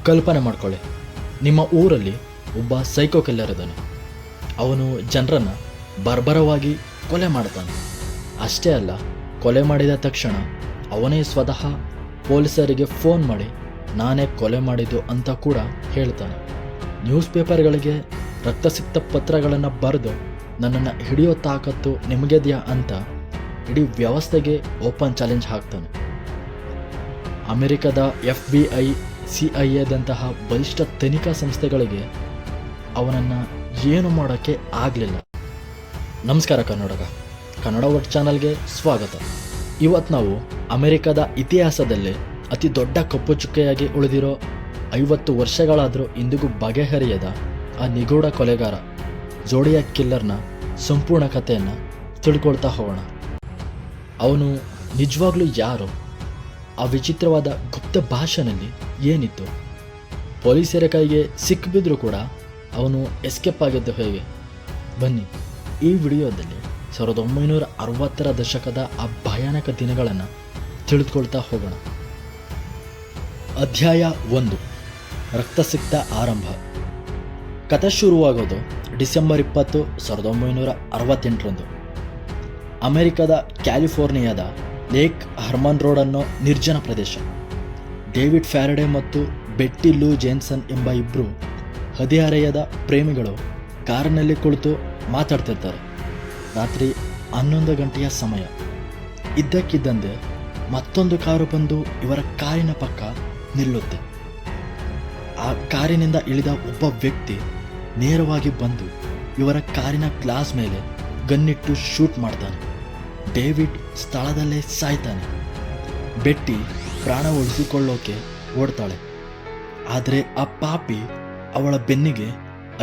ಕಲ್ಪನೆ ಮಾಡ್ಕೊಳ್ಳಿ, ನಿಮ್ಮ ಊರಲ್ಲಿ ಒಬ್ಬ ಸೈಕೋ ಕಿಲ್ಲರ್ ಇದ್ದಾನೆ. ಅವನು ಜನರನ್ನು ಬರ್ಬರವಾಗಿ ಕೊಲೆ ಮಾಡ್ತಾನೆ. ಅಷ್ಟೇ ಅಲ್ಲ, ಕೊಲೆ ಮಾಡಿದ ತಕ್ಷಣ ಅವನೇ ಸ್ವತಃ ಪೊಲೀಸರಿಗೆ ಫೋನ್ ಮಾಡಿ ನಾನೇ ಕೊಲೆ ಮಾಡಿದ್ದು ಅಂತ ಕೂಡ ಹೇಳ್ತಾನೆ. ನ್ಯೂಸ್ ಪೇಪರ್ಗಳಿಗೆ ರಕ್ತಸಿಕ್ತ ಪತ್ರಗಳನ್ನು ಬರೆದು ನನ್ನನ್ನು ಹಿಡಿಯೋ ತಾಕತ್ತು ನಿಮಗಿದೆಯಾ ಅಂತ ಇಡೀ ವ್ಯವಸ್ಥೆಗೆ ಓಪನ್ ಚಾಲೆಂಜ್ ಹಾಕ್ತಾನೆ. ಅಮೆರಿಕದ FBI, CIA ಬಲಿಷ್ಠ ತನಿಖಾ ಸಂಸ್ಥೆಗಳಿಗೆ ಅವನನ್ನು ಏನು ಮಾಡೋಕ್ಕೆ ಆಗಲಿಲ್ಲ. ನಮಸ್ಕಾರ ಕನ್ನಡ ವರ್ಡ್ ಚಾನಲ್ಗೆ ಸ್ವಾಗತ. ಇವತ್ತು ನಾವು ಅಮೆರಿಕದ ಇತಿಹಾಸದಲ್ಲೇ ಅತಿ ದೊಡ್ಡ ಕಪ್ಪು ಚುಕ್ಕೆಯಾಗಿ ಉಳಿದಿರೋ 50 ವರ್ಷಗಳಾದರೂ ಇಂದಿಗೂ ಬಗೆಹರಿಯದ ಆ ನಿಗೂಢ ಕೊಲೆಗಾರ ಝೋಡಿಯಾಕ್ ಕಿಲ್ಲರ್ನ ಸಂಪೂರ್ಣ ಕಥೆಯನ್ನು ತಿಳ್ಕೊಳ್ತಾ ಹೋಗೋಣ. ಅವನು ನಿಜವಾಗ್ಲೂ ಯಾರು? ಆ ವಿಚಿತ್ರವಾದ ಗುಪ್ತ ಭಾಷೆನಲ್ಲಿ ಏನಿತ್ತು? ಪೊಲೀಸರ ಕೈಗೆ ಸಿಕ್ಕಿಬಿದ್ರೂ ಕೂಡ ಅವನು ಎಸ್ಕೇಪ್ ಆಗಿದ್ದು ಹೇಗೆ? ಬನ್ನಿ, ಈ ವಿಡಿಯೋದಲ್ಲಿ 1960ರ ದಶಕದ ಆ ಭಯಾನಕ ದಿನಗಳನ್ನು ತಿಳಿದುಕೊಳ್ತಾ ಹೋಗೋಣ. ಅಧ್ಯಾಯ 1, ರಕ್ತಸಿಕ್ತ ಆರಂಭ. ಕಥೆ ಶುರುವಾಗೋದು ಡಿಸೆಂಬರ್ 20, 1968ರಂದು. ಅಮೆರಿಕದ ಕ್ಯಾಲಿಫೋರ್ನಿಯಾದ ಲೇಕ್ ಹರ್ಮನ್ ರೋಡ್ ಅನ್ನೋ ನಿರ್ಜನ ಪ್ರದೇಶ. ಡೇವಿಡ್ ಫ್ಯಾರಡೆ ಮತ್ತು ಬೆಟ್ಟಿ ಲೂ ಜೇನ್ಸನ್ ಎಂಬ ಇಬ್ಬರು ಹದಿಹರೆಯದ ಪ್ರೇಮಿಗಳು ಕಾರಿನಲ್ಲಿ ಕುಳಿತು ಮಾತಾಡ್ತಿರ್ತಾರೆ. ರಾತ್ರಿ 11 ಗಂಟೆಯ ಸಮಯ. ಇದ್ದಕ್ಕಿದ್ದಂತೆ ಮತ್ತೊಂದು ಕಾರು ಬಂದು ಇವರ ಕಾರಿನ ಪಕ್ಕ ನಿಲ್ಲುತ್ತೆ. ಆ ಕಾರಿನಿಂದ ಇಳಿದ ಒಬ್ಬ ವ್ಯಕ್ತಿ ನೇರವಾಗಿ ಬಂದು ಇವರ ಕಾರಿನ ಗ್ಲಾಸ್ ಮೇಲೆ ಗನ್ನಿಟ್ಟು ಶೂಟ್ ಮಾಡ್ತಾನೆ. ಡೇವಿಡ್ ಸ್ಥಳದಲ್ಲೇ ಸಾಯ್ತಾನೆ. ಬೆಟ್ಟಿ ಪ್ರಾಣ ಉಳಿಸಿಕೊಳ್ಳೋಕೆ ಓಡ್ತಾಳೆ. ಆದರೆ ಆ ಪಾಪಿ ಅವಳ ಬೆನ್ನಿಗೆ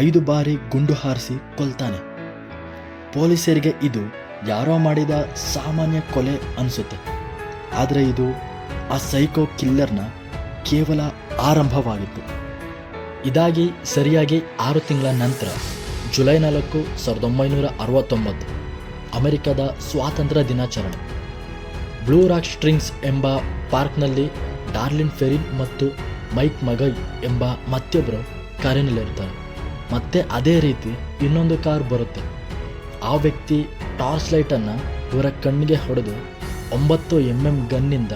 5 ಬಾರಿ ಗುಂಡು ಹಾರಿಸಿ ಕೊಲ್ತಾನೆ. ಪೊಲೀಸರಿಗೆ ಇದು ಯಾರೋ ಮಾಡಿದ ಸಾಮಾನ್ಯ ಕೊಲೆ ಅನಿಸುತ್ತೆ. ಆದರೆ ಇದು ಆ ಸೈಕೋ ಕಿಲ್ಲರ್ನ ಕೇವಲ ಆರಂಭವಾಗಿತ್ತು. ಇದಾಗಿ ಸರಿಯಾಗಿ 6 ತಿಂಗಳ ನಂತರ ಜುಲೈ 4, 1969 ಅಮೆರಿಕದ ಸ್ವಾತಂತ್ರ್ಯ ದಿನಾಚರಣೆ. ಬ್ಲೂ ರಾಕ್ ಸ್ಟ್ರಿಂಗ್ಸ್ ಎಂಬ ಪಾರ್ಕ್ನಲ್ಲಿ ಡಾರ್ಲಿನ್ ಫೆರಿನ್ ಮತ್ತು ಮೈಕ್ ಮಗೈ ಎಂಬ ಮತ್ತೊಬ್ಬರು ಕಾರಿನಲ್ಲಿರ್ತಾರೆ. ಮತ್ತೆ ಅದೇ ರೀತಿ ಇನ್ನೊಂದು ಕಾರ್ ಬರುತ್ತೆ. ಆ ವ್ಯಕ್ತಿ ಟಾರ್ಚ್ ಲೈಟನ್ನು ಇವರ ಕಣ್ಣಿಗೆ ಹೊಡೆದು 9 mm ಗನ್ನಿಂದ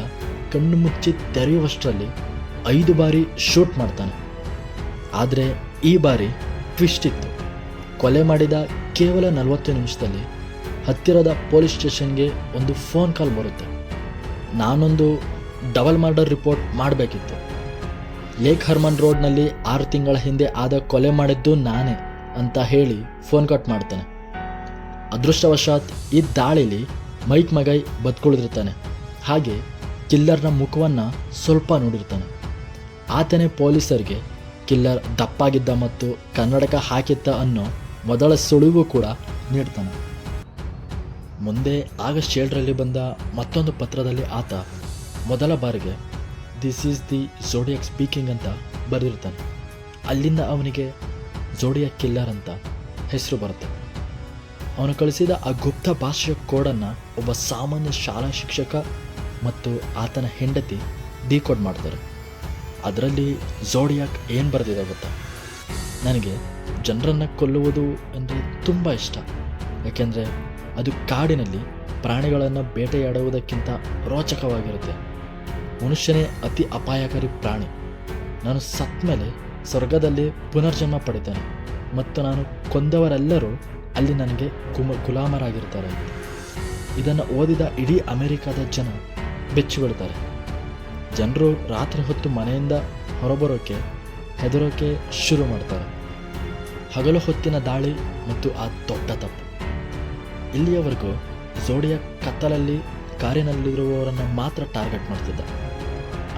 ಕಣ್ಣು ಮುಚ್ಚಿ ತೆರೆಯುವಷ್ಟರಲ್ಲಿ 5 ಬಾರಿ ಶೂಟ್ ಮಾಡ್ತಾನೆ. ಆದರೆ ಈ ಬಾರಿ ಟ್ವಿಸ್ಟ್ ಇತ್ತು. ಕೊಲೆ ಮಾಡಿದ ಕೇವಲ 40 ನಿಮಿಷದಲ್ಲಿ ಹತ್ತಿರದ ಪೊಲೀಸ್ ಸ್ಟೇಷನ್ಗೆ ಒಂದು ಫೋನ್ ಕಾಲ್ ಬರುತ್ತೆ. ನಾನೊಂದು ಡಬಲ್ ಮರ್ಡರ್ ರಿಪೋರ್ಟ್ ಮಾಡಬೇಕಿತ್ತು. ಲೇಕ್ ಹರ್ಮನ್ ರೋಡ್ನಲ್ಲಿ 6 ತಿಂಗಳ ಹಿಂದೆ ಆದ ಕೊಲೆ ಮಾಡಿದ್ದು ನಾನೇ ಅಂತ ಹೇಳಿ ಫೋನ್ ಕಟ್ ಮಾಡ್ತಾನೆ. ಅದೃಷ್ಟವಶಾತ್ ಈ ದಾಳಿಲಿ ಮೈಕ್ ಮಗೈ ಬದುಕುಳಿದಿರ್ತಾನೆ. ಹಾಗೆ ಕಿಲ್ಲರ್ನ ಮುಖವನ್ನು ಸ್ವಲ್ಪ ನೋಡಿರ್ತಾನೆ. ಆತನೇ ಪೊಲೀಸರಿಗೆ ಕಿಲ್ಲರ್ ದಪ್ಪಾಗಿದ್ದ ಮತ್ತು ಕನ್ನಡಕ ಹಾಕಿದ್ದ ಅನ್ನೋ ಮೊದಲ ಸುಳಿವು ಕೂಡ ನೀಡ್ತಾನೆ. ಮುಂದೆ ಆಗಸ್ಟ್ 7ರಲ್ಲಿ ಬಂದ ಮತ್ತೊಂದು ಪತ್ರದಲ್ಲಿ ಆತ ಮೊದಲ ಬಾರಿಗೆ ದಿಸ್ ಈಸ್ ದಿ ಝೋಡಿಯಾಕ್ ಸ್ಪೀಕಿಂಗ್ ಅಂತ ಬರೆದಿರ್ತಾನೆ. ಅಲ್ಲಿಂದ ಅವನಿಗೆ ಝೋಡಿಯಾಕ್ ಕಿಲ್ಲರ್ ಅಂತ ಹೆಸರು ಬರುತ್ತೆ. ಅವನು ಕಳಿಸಿದ ಆ ಗುಪ್ತ ಭಾಷೆಯ ಕೋಡನ್ನು ಒಬ್ಬ ಸಾಮಾನ್ಯ ಶಾಲಾ ಶಿಕ್ಷಕ ಮತ್ತು ಆತನ ಹೆಂಡತಿ ಡಿಕೋಡ್ ಮಾಡ್ತಾರೆ. ಅದರಲ್ಲಿ ಝೋಡಿಯಾಕ್ ಏನು ಬರೆದಿದೆ ಗೊತ್ತಾ? ನನಗೆ ಜನರನ್ನು ಕೊಲ್ಲುವುದು ಅಂದರೆ ತುಂಬ ಇಷ್ಟ. ಯಾಕೆಂದರೆ ಅದು ಕಾಡಿನಲ್ಲಿ ಪ್ರಾಣಿಗಳನ್ನು ಬೇಟೆಯಾಡುವುದಕ್ಕಿಂತ ರೋಚಕವಾಗಿರುತ್ತೆ. ಮನುಷ್ಯನೇ ಅತಿ ಅಪಾಯಕಾರಿ ಪ್ರಾಣಿ. ನಾನು ಸತ್ತ ಮೇಲೆ ಸ್ವರ್ಗದಲ್ಲಿ ಪುನರ್ಜನ್ಮ ಪಡಿತೇನೆ ಮತ್ತು ನಾನು ಕೊಂದವರೆಲ್ಲರೂ ಅಲ್ಲಿ ನನಗೆ ಗುಲಾಮರಾಗಿರ್ತಾರೆ. ಇದನ್ನು ಓದಿದ ಇಡೀ ಅಮೆರಿಕದ ಜನ ಬೆಚ್ಚಿಬಿಡ್ತಾರೆ. ಜನರು ರಾತ್ರಿ ಹೊತ್ತು ಮನೆಯಿಂದ ಹೊರಬರೋಕೆ ಹೆದರೋಕೆ ಶುರು ಮಾಡ್ತಾರೆ. ಹಗಲು ಹೊತ್ತಿನ ದಾಳಿ ಮತ್ತು ಆ ದೊಡ್ಡ ತಪ್ಪು. ಇಲ್ಲಿಯವರೆಗೂ ಝೋಡಿಯಾಕ್ ಕತ್ತಲಲ್ಲಿ ಕಾರಿನಲ್ಲಿರುವವರನ್ನು ಮಾತ್ರ ಟಾರ್ಗೆಟ್ ಮಾಡ್ತಿದ್ದ.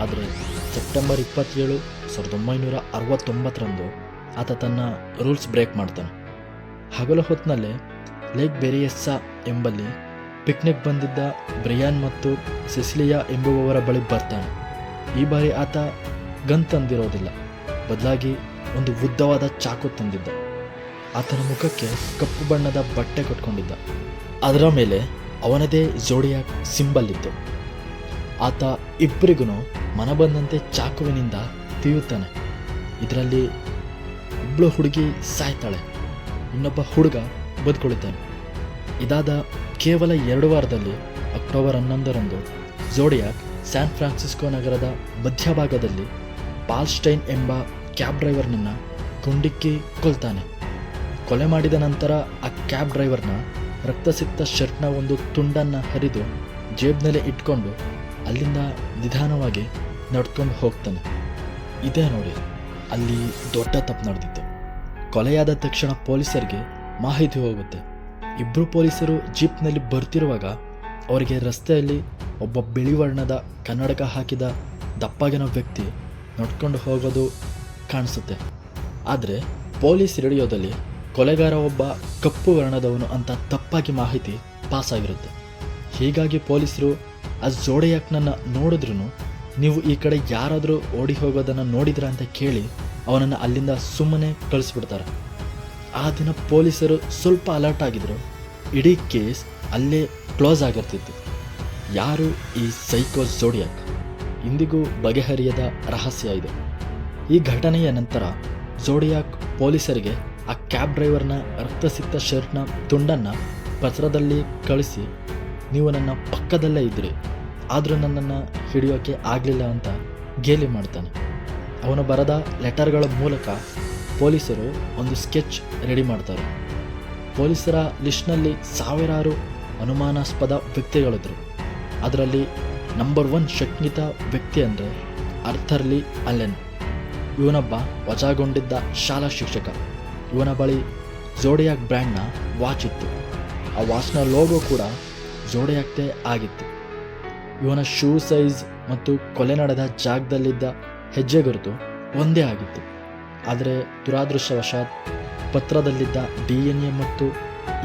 ಆದರೆ ಸೆಪ್ಟೆಂಬರ್ 27, 1969ರಂದು ಆತ ತನ್ನ ರೂಲ್ಸ್ ಬ್ರೇಕ್ ಮಾಡ್ತಾನೆ. ಹಗಲು ಹೊತ್ತಿನಲ್ಲೇ ಲೇಕ್ ಬೆರಿಯೆಸ್ಸಾ ಎಂಬಲ್ಲಿ ಪಿಕ್ನಿಕ್ ಬಂದಿದ್ದ ಬ್ರಿಯಾನ್ ಮತ್ತು ಸೆಸಿಲಿಯಾ ಎಂಬುವವರ ಬಳಿ ಬರ್ತಾನೆ. ಈ ಬಾರಿ ಆತ ಗನ್ ತಂದಿರೋದಿಲ್ಲ, ಬದಲಾಗಿ ಒಂದು ಉದ್ದವಾದ ಚಾಕು ತಂದಿದ್ದ. ಆತನ ಮುಖಕ್ಕೆ ಕಪ್ಪು ಬಣ್ಣದ ಬಟ್ಟೆ ಕಟ್ಕೊಂಡಿದ್ದ. ಅದರ ಮೇಲೆ ಅವನದೇ ಝೋಡಿಯಾಕ್ ಸಿಂಬಲ್ ಇತ್ತು. ಆತ ಇಬ್ಬರಿಗೂ ಮನಬಂದಂತೆ ಚಾಕುವಿನಿಂದ ತೀಯುತ್ತಾನೆ. ಇದರಲ್ಲಿ ಒಬ್ಬಳು ಹುಡುಗಿ ಸಾಯ್ತಾಳೆ, ಇನ್ನೊಬ್ಬ ಹುಡುಗ ಬದುಕುಳಿತಾನೆ. ಇದಾದ ಕೇವಲ 2 ವಾರದಲ್ಲಿ ಅಕ್ಟೋಬರ್ 11ರಂದು ಝೋಡಿಯಾಕ್ ಸ್ಯಾನ್ ಫ್ರಾನ್ಸಿಸ್ಕೋ ನಗರದ ಮಧ್ಯಭಾಗದಲ್ಲಿ ಪಾಲ್ ಸ್ಟೈನ್ ಎಂಬ ಕ್ಯಾಬ್ ಡ್ರೈವರ್ನನ್ನು ಗುಂಡಿಕ್ಕಿ ಕೊಲ್ತಾನೆ. ಕೊಲೆ ಮಾಡಿದ ನಂತರ ಆ ಕ್ಯಾಬ್ ಡ್ರೈವರ್ನ ರಕ್ತಸಿಕ್ತ ಶರ್ಟ್ನ ಒಂದು ತುಂಡನ್ನು ಹರಿದು ಜೇಬ್ನಲ್ಲಿ ಇಟ್ಕೊಂಡು ಅಲ್ಲಿಂದ ನಿಧಾನವಾಗಿ ನಡ್ಕೊಂಡು ಹೋಗ್ತಾನೆ. ಇದೇ ನೋಡಿ ಅಲ್ಲಿ ದೊಡ್ಡ ತಪ್ಪು ನಡೆದಿತ್ತು. ಕೊಲೆಯಾದ ತಕ್ಷಣ ಪೊಲೀಸರಿಗೆ ಮಾಹಿತಿ ಹೋಗುತ್ತೆ. ಇಬ್ಬರು ಪೊಲೀಸರು ಜೀಪ್ನಲ್ಲಿ ಬರ್ತಿರುವಾಗ ಅವರಿಗೆ ರಸ್ತೆಯಲ್ಲಿ ಒಬ್ಬ ಬಿಳಿ ವರ್ಣದ ಕನ್ನಡಕ ಹಾಕಿದ ದಪ್ಪಗಿನ ವ್ಯಕ್ತಿ ನಡ್ಕೊಂಡು ಹೋಗೋದು ಕಾಣಿಸುತ್ತೆ. ಆದರೆ ಪೊಲೀಸ್ ರೇಡಿಯೋದಲ್ಲಿ ಕೊಲೆಗಾರ ಒಬ್ಬ ಕಪ್ಪು ವರ್ಣದವನು ಅಂತ ತಪ್ಪಾಗಿ ಮಾಹಿತಿ ಪಾಸ್ ಆಗಿರುತ್ತೆ. ಹೀಗಾಗಿ ಪೊಲೀಸರು ಆ ಝೋಡಿಯಾಕ್ನನ್ನು ನೋಡಿದ್ರೂ ನೀವು ಈ ಕಡೆ ಯಾರಾದರೂ ಓಡಿ ಹೋಗೋದನ್ನು ನೋಡಿದ್ರ ಅಂತ ಕೇಳಿ ಅವನನ್ನು ಅಲ್ಲಿಂದ ಸುಮ್ಮನೆ ಕಳಿಸ್ಬಿಡ್ತಾರೆ. ಆ ದಿನ ಪೊಲೀಸರು ಸ್ವಲ್ಪ ಅಲರ್ಟ್ ಆಗಿದ್ರು, ಇಡೀ ಕೇಸ್ ಅಲ್ಲೇ ಕ್ಲೋಸ್ ಆಗಿರ್ತಿತ್ತು. ಯಾರು ಈ ಸೈಕೋ ಝೋಡಿಯಾಕ್? ಇಂದಿಗೂ ಬಗೆಹರಿಯದ ರಹಸ್ಯ ಇದು. ಈ ಘಟನೆಯ ನಂತರ ಝೋಡಿಯಾಕ್ ಪೊಲೀಸರಿಗೆ ಆ ಕ್ಯಾಬ್ ಡ್ರೈವರ್ನ ರಕ್ತಸಿಕ್ತ ಶರ್ಟ್ನ ತುಂಡನ್ನು ಪತ್ರದಲ್ಲಿ ಕಳಿಸಿ, ನೀವು ನನ್ನ ಪಕ್ಕದಲ್ಲೇ ಇದ್ರಿ, ಆದರೂ ನನ್ನನ್ನು ಹಿಡಿಯೋಕ್ಕೆ ಆಗಲಿಲ್ಲ ಅಂತ ಗೇಲಿ ಮಾಡ್ತಾನೆ. ಅವನು ಬರೆದ ಲೆಟರ್ಗಳ ಮೂಲಕ ಪೊಲೀಸರು ಒಂದು ಸ್ಕೆಚ್ ರೆಡಿ ಮಾಡ್ತಾರೆ. ಪೊಲೀಸರ ಲಿಸ್ಟ್ನಲ್ಲಿ ಸಾವಿರಾರು ಅನುಮಾನಾಸ್ಪದ ವ್ಯಕ್ತಿಗಳಿದ್ರು. ಅದರಲ್ಲಿ ನಂಬರ್ 1 ಶಂಕಿತ ವ್ಯಕ್ತಿ ಅಂದರೆ ಆರ್ಥರ್ ಲೀ ಅಲೆನ್. ಇವನೊಬ್ಬ ವಜಾಗೊಂಡಿದ್ದ ಶಾಲಾ ಶಿಕ್ಷಕ. ಇವನ ಬಳಿ ಝೋಡಿಯಾಕ್ ಬ್ರ್ಯಾಂಡ್ನ ವಾಚ್ ಇತ್ತು. ಆ ವಾಚ್ನ ಲೋಗೋ ಕೂಡ ಝೋಡಿಯಾಕ್ದೇ ಆಗಿತ್ತು. ಇವನ ಶೂ ಸೈಜ್ ಮತ್ತು ಕೊಲೆ ನಡೆದ ಜಾಗದಲ್ಲಿದ್ದ ಹೆಜ್ಜೆ ಗುರುತು ಒಂದೇ ಆಗಿತ್ತು. ಆದರೆ ದುರಾದೃಷ್ಟವಶಾತ್ ಪತ್ರದಲ್ಲಿದ್ದ DNA ಮತ್ತು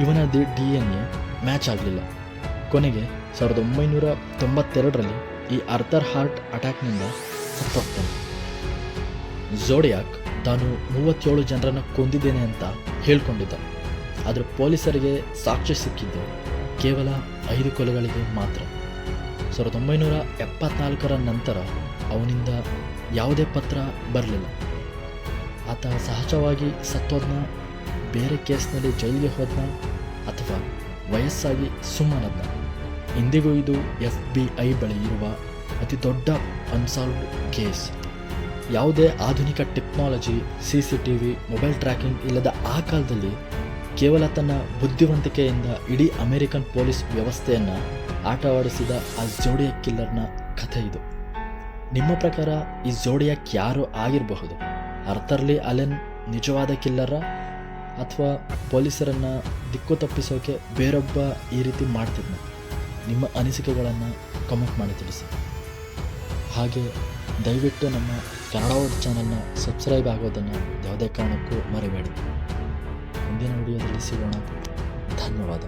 ಇವನ DNA ಮ್ಯಾಚ್ ಆಗಲಿಲ್ಲ. ಕೊನೆಗೆ 1992ರಲ್ಲಿ ಈ ಆರ್ಥರ್ ಹಾರ್ಟ್ ಅಟ್ಯಾಕ್ನಿಂದ ಸತ್ತೋಗ್ತಾನೆ. ಝೋಡಿಯಾಕ್ ತಾನು 37 ಜನರನ್ನು ಕೊಂದಿದ್ದೇನೆ ಅಂತ ಹೇಳ್ಕೊಂಡಿದ್ದ. ಆದರೆ ಪೊಲೀಸರಿಗೆ ಸಾಕ್ಷ್ಯ ಸಿಕ್ಕಿದ್ದು ಕೇವಲ 5 ಕೊಲೆಗಳಿಗೆ ಮಾತ್ರ. 1974ರ ನಂತರ ಅವನಿಂದ ಯಾವುದೇ ಪತ್ರ ಬರಲಿಲ್ಲ. ಆತ ಸಹಜವಾಗಿ ಸತ್ತೋದ್ನ, ಬೇರೆ ಕೇಸ್ನಲ್ಲಿ ಜೈಲಿಗೆ ಹೋದ್ನ, ಅಥವಾ ವಯಸ್ಸಾಗಿ ಸುಮ್ಮನದ್ನ. ಇಂದಿಗೂ ಇದು FBI ಬಳಿ ಇರುವ ಅತಿ ದೊಡ್ಡ ಅನ್ಸಾಲ್ವ್ಡ್ ಕೇಸ್. ಯಾವುದೇ ಆಧುನಿಕ ಟೆಕ್ನಾಲಜಿ, CCTV, ಮೊಬೈಲ್ ಟ್ರ್ಯಾಕಿಂಗ್ ಇಲ್ಲದ ಆ ಕಾಲದಲ್ಲಿ ಕೇವಲ ತನ್ನ ಬುದ್ಧಿವಂತಿಕೆಯಿಂದ ಇಡೀ ಅಮೆರಿಕನ್ ಪೊಲೀಸ್ ವ್ಯವಸ್ಥೆಯನ್ನು ಆಟವಾಡಿಸಿದ ಆ ಝೋಡಿಯಾಕ್ ಕಿಲ್ಲರ್ನ ಕಥೆ ಇದು. ನಿಮ್ಮ ಪ್ರಕಾರ ಈ ಝೋಡಿಯಾಕ್ ಯಾರು ಆಗಿರಬಹುದು? ಆರ್ಥರ್ ಲೀ ಅಲೆನ್ ನಿಜವಾದ ಕಿಲ್ಲರ, ಅಥವಾ ಪೊಲೀಸರನ್ನು ದಿಕ್ಕು ತಪ್ಪಿಸೋಕೆ ಬೇರೊಬ್ಬ ಈ ರೀತಿ ಮಾಡ್ತಿದ್ನ? ನಿಮ್ಮ ಅನಿಸಿಕೆಗಳನ್ನು ಕಮೆಂಟ್ ಮಾಡಿ ತಿಳಿಸಿ. ಹಾಗೆ ದಯವಿಟ್ಟು ನಮ್ಮ ಕನ್ನಡ ವರ್ಡ್ ಚಾನಲ್ನ ಸಬ್ಸ್ಕ್ರೈಬ್ ಆಗೋದನ್ನು ಯಾವುದೇ ಕಾರಣಕ್ಕೂ ಮರಿಬೇಡಿ. ಮುಂದಿನ ವಿಡಿಯೋದಲ್ಲಿ ಸಿಗೋಣ. ಧನ್ಯವಾದ.